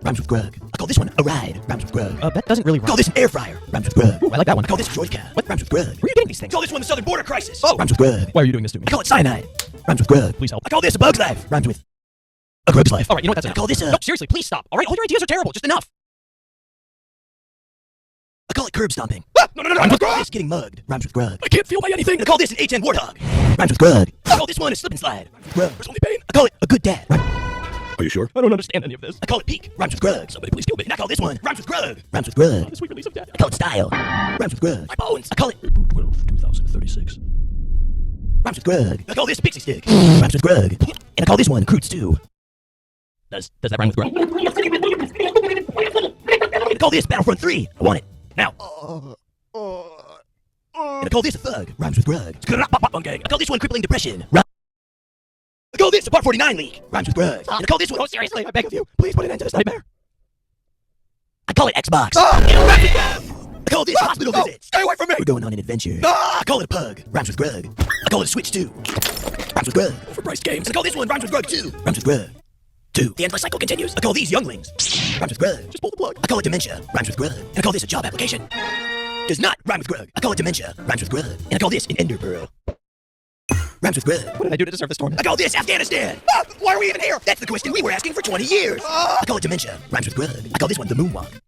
Rhymes with Grug. I call this one a ride. Rhymes with Grug. That doesn't really rhyme. I call this an air fryer. Rhymes with Grug. Oh, I like that one. I call this a Troika. What rhymes with Grug? Where are you getting these things? I call this one the Southern Border Crisis. Oh. Rhymes with Grug. Why are you doing this to me? I call it cyanide. Rhymes with Grug. Please help. I call this a bug's life. Rhymes with a Grug's life. Alright, you know what, that's I enough. call this a... No, seriously, please stop. Alright, all your ideas are terrible. Just enough. I call it curb stomping. Ah, no, Rhymes with Grug. This getting mugged. Rhymes with Grug. I can't feel my anything. I call this an H-N warthog. Rhymes with Grug. I call this one a slip and slide. Grug. There's only pain. I call it a good dad. Are you sure? I don't understand any of this. I call it peak. Rhymes with Grug. Somebody please kill me. And I call this one rhymes with Grug. Rhymes with Grug. The sweet release of death. I call it style. Rhymes with Grug. My bones. I call it April 12, 2036. rhymes with Grug. I call this pixie stick. Rhymes with Grug. And I call this one crude stew. Does that rhyme with Grug? And I call this Battlefront 3. I want it. Now. And I call this a thug. Rhymes with Grug. I call this one crippling depression. I call this a Part 49 leak. Rhymes with Grug. And I call this one... Oh, seriously, I beg of you. Please put an end to this nightmare. I call it Xbox. I call this hospital visits. Stay away from me. We're going on an adventure. I call it a pug. Rhymes with Grug. I call it a Switch 2. Rhymes with Grug. Overpriced games. And I call this one Rhymes with Grug 2. Rhymes with Grug. 2. The endless cycle continues. I call these younglings. Rhymes with Grug. Just pull the plug. I call it dementia. Rhymes with Grug. And I call this a job application. Does not rhyme with Grug. I call it dementia. Rhymes with Grug. And I call this an ender pearl. Rhymes with Grug. What did I do to deserve this torment? I call this Afghanistan. Why are we even here? That's the question we were asking for 20 years. I call it dementia. Rhymes with Grug. I call this one the moonwalk.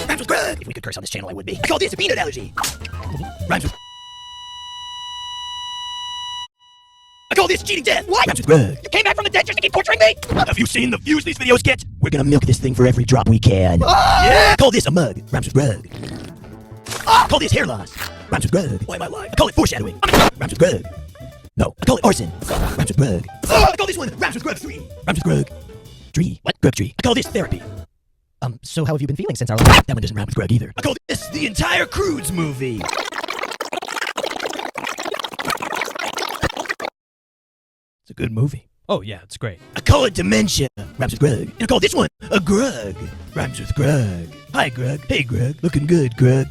Rhymes with Grug. If we could curse on this channel, I would be. I call this a peanut allergy. Rhymes with... I call this cheating death. What? Rhymes with Grug. You came back from the dead just to keep torturing me? Have you seen the views these videos get? We're gonna milk this thing for every drop we can. Yeah. I call this a mug. Rhymes with Grug. I call this hair loss. Rhymes with Grug. Why am I lying? I call it foreshadowing. Rhymes with Grug. No, I call it arson. Rhymes with Grug. I call this one Rhymes with Grug 3. Rhymes with Grug. Tree. What? Grug tree. I call this therapy. So how have you been feeling since our last... That one doesn't rhyme with Grug either. I call this the entire Crudes movie. It's a good movie. Oh, yeah, it's great. I call it dementia. Rhymes with Grug. And I call this one a Grug. Rhymes with Grug. Hi, Grug. Hey, Grug. Looking good, Grug.